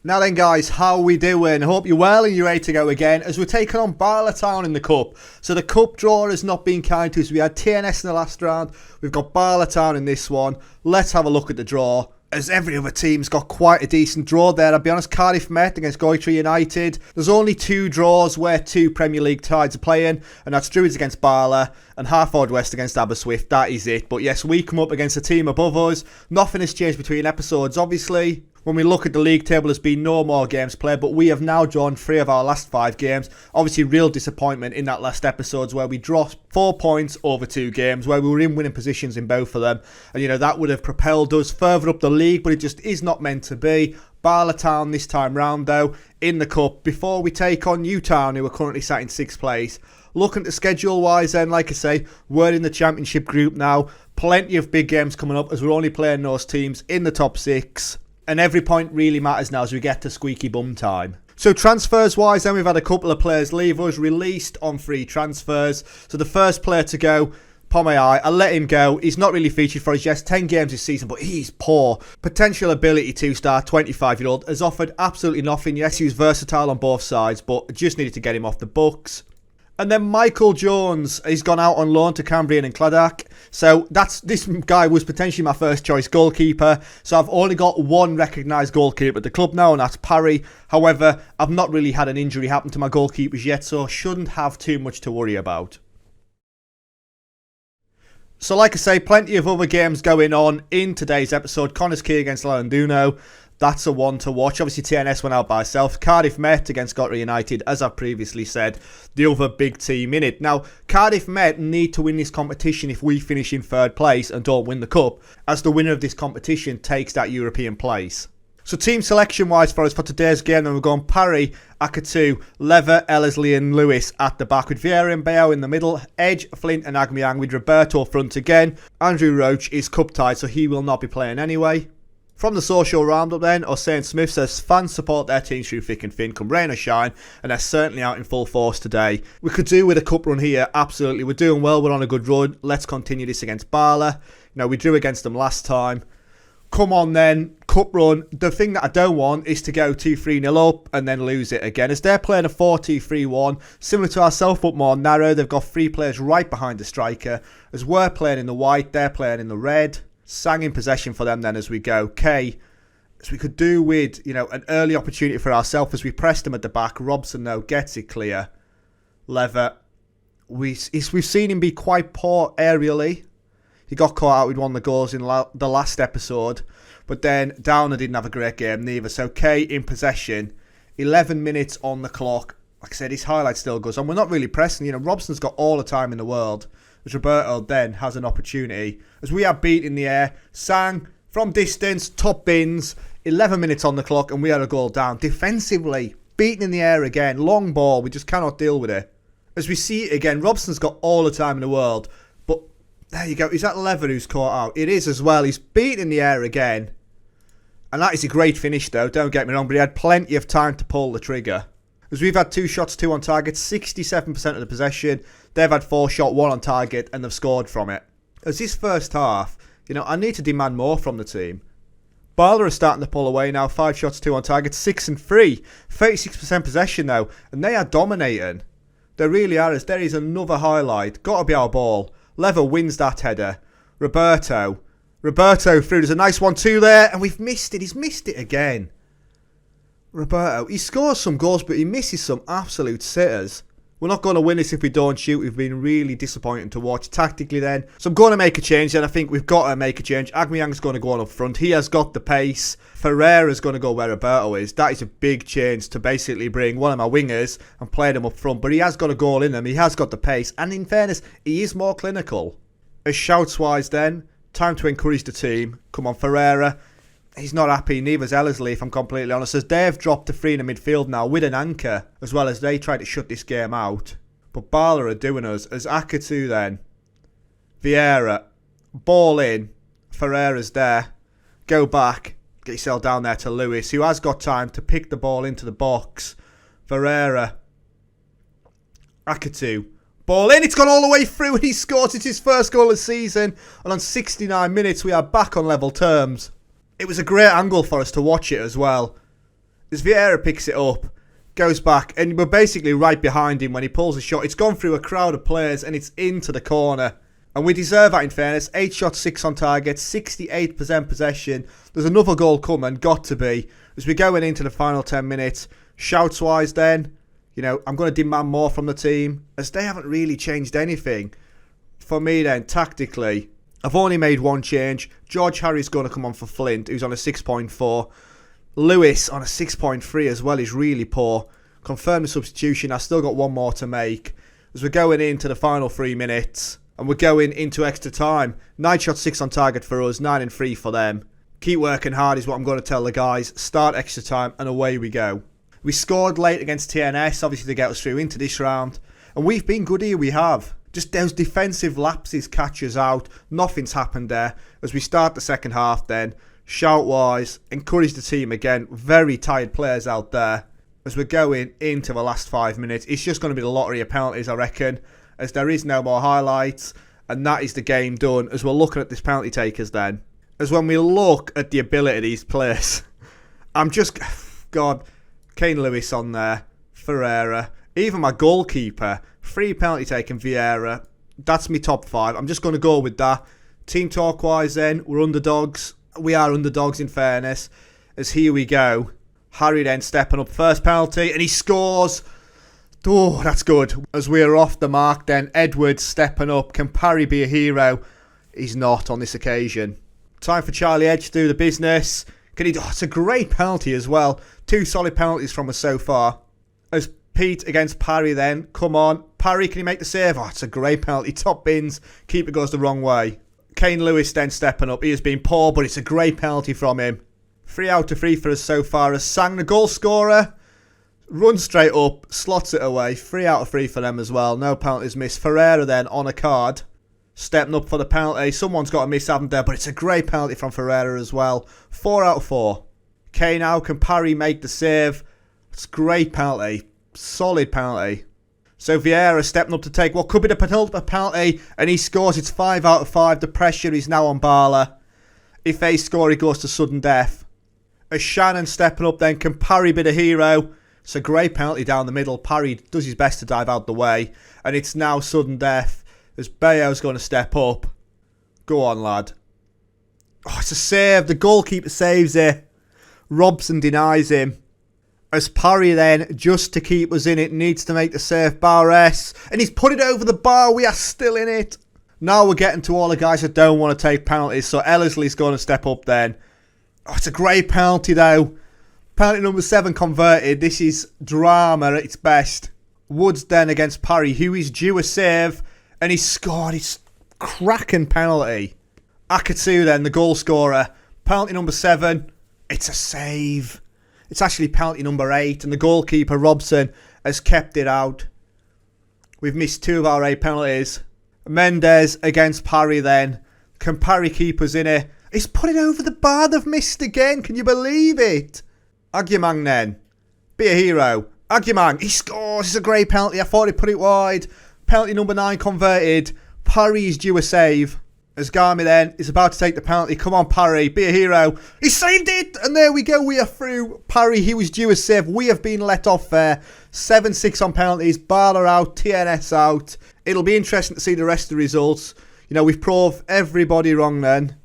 Now then guys, how we doing? Hope you're well and you're ready to go again as we're taking on Barlowtown in the Cup. So the Cup draw has not been kind to us. We had TNS in the last round, we've got Barlowtown in this one. Let's have a look at the draw. As every other team's got quite a decent draw there. I'll be honest, Cardiff Met against Goitre United. There's only two draws where two Premier League sides are playing, and that's Druids against Barla and Harford West against Aberystwyth. That is it. But yes, we come up against a team above us. Nothing has changed between episodes, obviously. When we look at the league table, there's been no more games played, but we have now drawn 3 of our last 5 games. Obviously, real disappointment in that last episode where we dropped 4 points over 2 games, where we were in winning positions in both of them. And, you know, that would have propelled us further up the league, but it just is not meant to be. Barlowtown this time round, though, in the Cup, before we take on Newtown, who are currently sat in 6th place. Looking at the schedule-wise then, like I say, we're in the Championship group now. Plenty of big games coming up as we're only playing those teams in the top 6. And every point really matters now as we get to squeaky bum time. So transfers wise then, we've had a couple of players leave us, released on free transfers. So the first player to go, TOMAHAWK, I'll let him go. He's not really featured for us, yes, 10 games this season, but he's poor. Potential ability 2-star, 25-year-old, has offered absolutely nothing. Yes, he was versatile on both sides, but just needed to get him off the books. And then Michael Jones, he's gone out on loan to Cambrian and Cladach. So this guy was potentially my first choice goalkeeper. So I've only got one recognised goalkeeper at the club now, and that's Parry. However, I've not really had an injury happen to my goalkeepers yet, so shouldn't have too much to worry about. So like I say, plenty of other games going on in today's episode. Connors Key against Llanduno. That's a one to watch. Obviously, TNS went out by itself. Cardiff Met against Goitre United, as I've previously said, the other big team in it. Now, Cardiff Met need to win this competition if we finish in 3rd place and don't win the Cup, as the winner of this competition takes that European place. So team selection-wise for us for today's game, then we're going Parry, Akatu, Lever, Ellerslie and Lewis at the back, with Vieira and Bayao in the middle, Edge, Flint and Agmiang with Roberto front again. Andrew Roach is cup-tied, so he will not be playing anyway. From the social roundup then, Usain Smith says fans support their teams through thick and thin, come rain or shine, and they're certainly out in full force today. We could do with a cup run here, absolutely. We're doing well, we're on a good run. Let's continue this against Barla. You know, we drew against them last time. Come on then, cup run. The thing that I don't want is to go 2-3-0 up and then lose it again, as they're playing a 4-2-3-1, similar to ourselves but more narrow. They've got 3 players right behind the striker, as we're playing in the white, they're playing in the red. Sang in possession for them then as we go. Kay, as we could do with, you know, an early opportunity for ourselves as we pressed them at the back. Robson, though, gets it clear. Lever, we've seen him be quite poor aerially. He got caught out with one of the goals in the last episode. But then Downer didn't have a great game neither. So Kay in possession. 11 minutes on the clock. Like I said, his highlight still goes on. We're not really pressing. You know, Robson's got all the time in the world. As Roberto then has an opportunity. As we are beat in the air. Sang from distance. Top bins. 11 minutes on the clock and we had a goal down. Defensively, beaten in the air again. Long ball. We just cannot deal with it. As we see it again, Robson's got all the time in the world. But there you go. Is that Lever who's caught out? It is as well. He's beaten in the air again. And that is a great finish though. Don't get me wrong. But he had plenty of time to pull the trigger. As we've had 2 shots, 2 on target. 67% of the possession. They've had 4 shots, 1 on target, and they've scored from it. As this first half, you know, I need to demand more from the team. Barla are starting to pull away now. 5 shots, 2 on target, 6 and 3. 36% possession though, and they are dominating. They really are, as there is another highlight. Got to be our ball. Lever wins that header. Roberto through. There's a nice 1-2 there, and we've missed it. He's missed it again. Roberto, he scores some goals, but he misses some absolute sitters. We're not going to win this if we don't shoot. We've been really disappointing to watch tactically then. So I'm going to make a change then. I think we've got to make a change. Agmiang's going to go on up front. He has got the pace. Ferreira's going to go where Roberto is. That is a big change to basically bring one of my wingers and play them up front. But he has got a goal in him. He has got the pace. And in fairness, he is more clinical. As shouts-wise then, time to encourage the team. Come on, Ferreira. He's not happy, neither's Ellerslie, if I'm completely honest, as they've dropped to 3 in the midfield now with an anchor, as well as they try to shut this game out. But Barla are doing us, as Akatu then. Vieira, ball in, Ferreira's there, go back, get yourself down there to Lewis, who has got time to pick the ball into the box. Ferreira, Akatu, ball in, it's gone all the way through and he scores, it's his first goal of the season, and on 69 minutes we are back on level terms. It was a great angle for us to watch it as well. As Vieira picks it up, goes back, and we're basically right behind him when he pulls a shot. It's gone through a crowd of players, and it's into the corner. And we deserve that in fairness. 8 shots, 6 on target, 68% possession. There's another goal coming, got to be. As we're going into the final 10 minutes, shouts-wise then, you know, I'm going to demand more from the team, as they haven't really changed anything. For me then, tactically, I've only made one change. George Harry's going to come on for Flint, who's on a 6.4. Lewis on a 6.3 as well is really poor. Confirm the substitution. I've still got one more to make. As we're going into the final 3 minutes, and we're going into extra time. 9 shots, 6 on target for us, 9 and 3 for them. Keep working hard is what I'm going to tell the guys. Start extra time, and away we go. We scored late against TNS, obviously to get us through into this round. And we've been good here, we have. Just those defensive lapses catch us out. Nothing's happened there. As we start the second half then, shout-wise, encourage the team again. Very tired players out there. As we're going into the last 5 minutes, it's just going to be the lottery of penalties, I reckon. As there is no more highlights. And that is the game done. As we're looking at this penalty takers then. As when we look at the ability of these players. I'm just... God... Kane Lewis on there, Ferreira, even my goalkeeper, 3 penalty taken Vieira. That's me top 5. I'm just going to go with that. Team talk-wise then, we're underdogs. We are underdogs in fairness. As here we go. Harry then stepping up, first penalty, and he scores. Oh, that's good. As we're off the mark then, Edwards stepping up. Can Parry be a hero? He's not on this occasion. Time for Charlie Edge to do the business. Can he? Oh, it's a great penalty as well. 2 solid penalties from us so far. As Pete against Parry then. Come on. Parry, can he make the save? Oh, it's a great penalty. Top bins. Keeper goes the wrong way. Kane Lewis then stepping up. He has been poor, but it's a great penalty from him. 3 out of 3 for us so far. As Sang, the goal scorer, runs straight up, slots it away. 3 out of 3 for them as well. No penalties missed. Ferreira then on a card. Stepping up for the penalty. Someone's got to miss, haven't they? But it's a great penalty from Ferreira as well. 4 out of 4. Kane now, can Parry make the save? It's a great penalty. Solid penalty. So Vieira stepping up to take what could be the penultimate penalty. And he scores. It's 5 out of 5. The pressure is now on Barla. If they score, he goes to sudden death. As Shannon stepping up then, can Parry be the hero? It's a great penalty down the middle. Parry does his best to dive out the way. And it's now sudden death. As Bayo's going to step up. Go on, lad. Oh, it's a save. The goalkeeper saves it. Robson denies him. As Parry then, just to keep us in it, needs to make the save. Barres. And he's put it over the bar. We are still in it. Now we're getting to all the guys that don't want to take penalties. So Ellersly's going to step up then. Oh, it's a great penalty though. Penalty number 7 converted. This is drama at its best. Woods then against Parry, who is due a save. And he scored his cracking penalty. Akatu then, the goal scorer. Penalty number 7. It's a save. It's actually penalty number 8. And the goalkeeper, Robson, has kept it out. We've missed 2 of our 8 penalties. Mendes against Parry then. Can Parry keep us in it? He's put it over the bar. They've missed again. Can you believe it? Agyemang then. Be a hero. Agyemang. He scores. It's a great penalty. I thought he put it wide. Penalty number 9 converted. Parry is due a save. As Garmy then is about to take the penalty. Come on, Parry. Be a hero. He saved it. And there we go. We are through. Parry, he was due a save. We have been let off there. 7-6 on penalties. Barla out. TNS out. It'll be interesting to see the rest of the results. You know, we've proved everybody wrong then.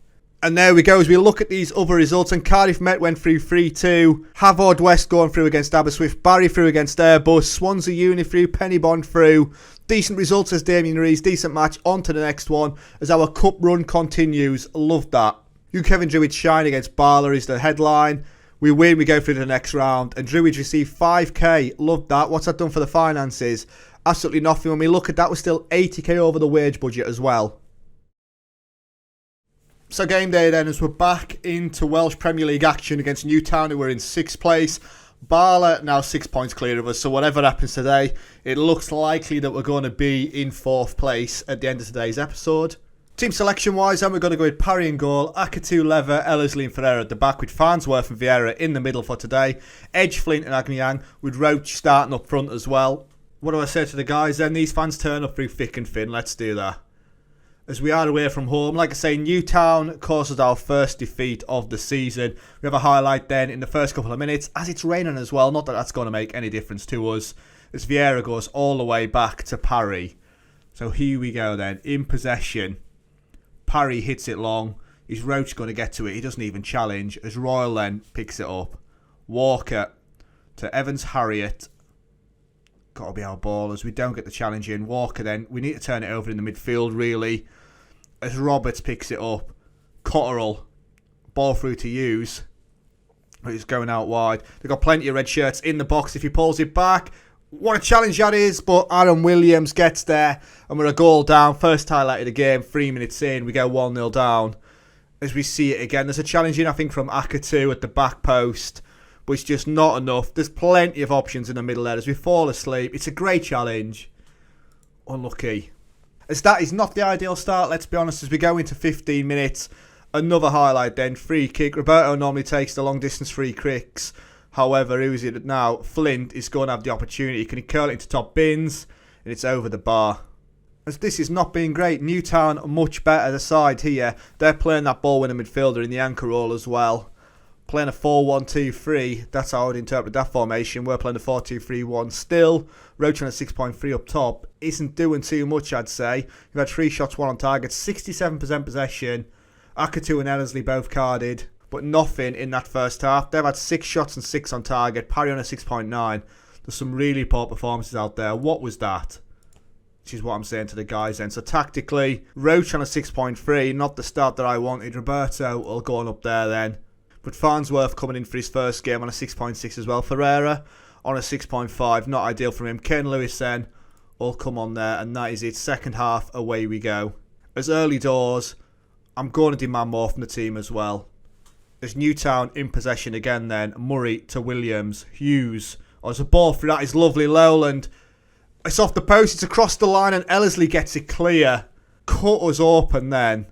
And there we go, as we look at these other results. And Cardiff Met went through 3-2. Havard West going through against Aberystwyth. Barry through against Airbus. Swansea Uni through. Pennybond through. Decent results as Damien Rees. Decent match. On to the next one as our cup run continues. Love that. Cefn Druids shine against Barla is the headline. We win, we go through to the next round. And Druids receive 5k. Love that. What's that done for the finances? Absolutely nothing. When we look at that, we're still 80k over the wage budget as well. So game day then, as we're back into Welsh Premier League action against Newtown, who are in 6th place. Barla now 6 points clear of us, so whatever happens today, it looks likely that we're going to be in 4th place at the end of today's episode. Team selection wise, then we're going to go with Parry in goal, Akatu, Lever, Ellerslie and Ferreira at the back, with Farnsworth and Vieira in the middle for today. Edge, Flint and Agyemang, with Roach starting up front as well. What do I say to the guys then? These fans turn up through thick and thin, let's do that. as we are away from home. Like I say, Newtown causes our first defeat of the season. We have a highlight then in the first couple of minutes, as it's raining as well. Not that that's going to make any difference to us, as Vieira goes all the way back to Parry. So here we go then, in possession. Parry hits it long. Is Roach going to get to it? He doesn't even challenge, as Royal then picks it up. Walker to Evans Harriet. Got to be our ball as we don't get the challenge in. Walker then, we need to turn it over in the midfield really, as Roberts picks it up. Cotterill, ball through to Hughes, but he's going out wide. They've got plenty of red shirts in the box if he pulls it back. What a challenge that is, but Aaron Williams gets there and we're a goal down. First highlight of the game, 3 minutes in, we go 1-0 down. As we see it again, there's a challenge in I think from Akatu at the back post, but it's just not enough. There's plenty of options in the middle there as we fall asleep. It's a great challenge. Unlucky. As that is not the ideal start, let's be honest, as we go into 15 minutes. Another highlight then, free kick. Roberto normally takes the long distance free kicks. However, who is it now? Flint is going to have the opportunity. Can he curl it into top bins? And it's over the bar. As this is not being great. Newtown much better the side here. They're playing that ball winner midfielder in the anchor role as well. Playing a 4-1-2-3. That's how I would interpret that formation. We're playing a 4-2-3-1 still. Roach on a 6.3 up top. Isn't doing too much, I'd say. We've had 3 shots, 1 on target. 67% possession. Akatu and Ellerslie both carded. But nothing in that first half. They've had 6 shots and 6 on target. Parry on a 6.9. There's some really poor performances out there. What was that? Which is what I'm saying to the guys then. So tactically, Roach on a 6.3. Not the start that I wanted. Roberto will go on up there then. But Farnsworth coming in for his first game on a 6.6 as well. Ferreira on a 6.5. Not ideal from him. Ken Lewis then will come on there. And that is it. Second half, away we go. As early doors, I'm going to demand more from the team as well. There's Newtown in possession again then. Murray to Williams. Hughes. Oh, there's a ball through. That is lovely. Lowland. It's off the post. It's across the line and Ellerslie gets it clear. Cut us open then.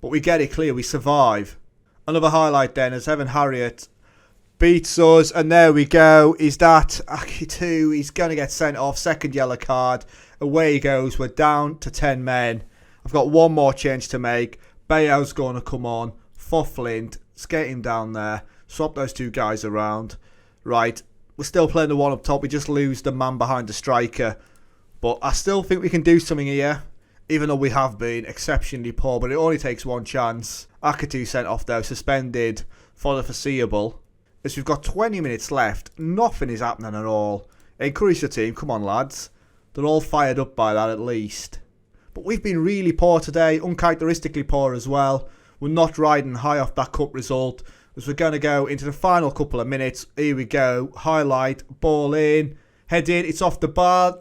But we get it clear. We survive. Another highlight then as Evan Harriet beats us. And there we go. Is that Akitu? He's going to get sent off. Second yellow card. Away he goes. We're down to 10 men. I've got one more change to make. Bayo's going to come on for Flint. Skate him down there. Swap those 2 guys around. Right. We're still playing the one up top. We just lose the man behind the striker. But I still think we can do something here. Even though we have been exceptionally poor. But it only takes 1 chance. Akatu sent off though. Suspended for the foreseeable. As we've got 20 minutes left. Nothing is happening at all. Encourage the team. Come on lads. They're all fired up by that at least. But we've been really poor today. Uncharacteristically poor as well. We're not riding high off that cup result. As we're going to go into the final couple of minutes. Here we go. Highlight. Ball in. Head in. It's off the bar.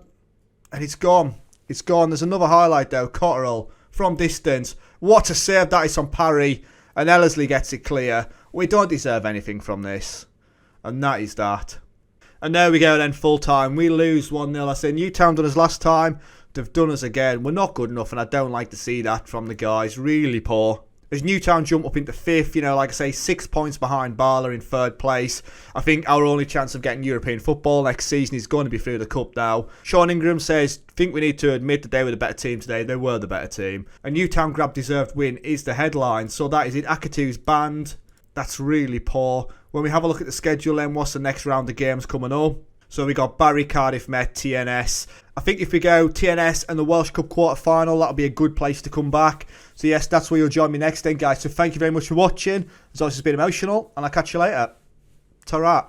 And it's gone. It's gone. There's another highlight though. Cotterill from distance. What a save that is on Parry. And Ellerslie gets it clear. We don't deserve anything from this. And that is that. And there we go then. Full time. We lose 1-0. I said Newtown done us last time. They've done us again. We're not good enough. And I don't like to see that from the guys. Really poor. As Newtown jump up into 5th, you know, like I say, 6 points behind Barla in 3rd place. I think our only chance of getting European football next season is going to be through the cup now. Sean Ingram says, think we need to admit that they were the better team today. They were the better team. A Newtown grab deserved win is the headline. So that is it. Akatu's banned. That's really poor. When we have a look at the schedule then, what's the next round of games coming up? So we got Barry, Cardiff, Met, TNS. I think if we go TNS and the Welsh Cup quarter final, that'll be a good place to come back. So yes, that's where you'll join me next then, guys. So thank you very much for watching. As always, it's been emotional, and I'll catch you later. Ta-ra.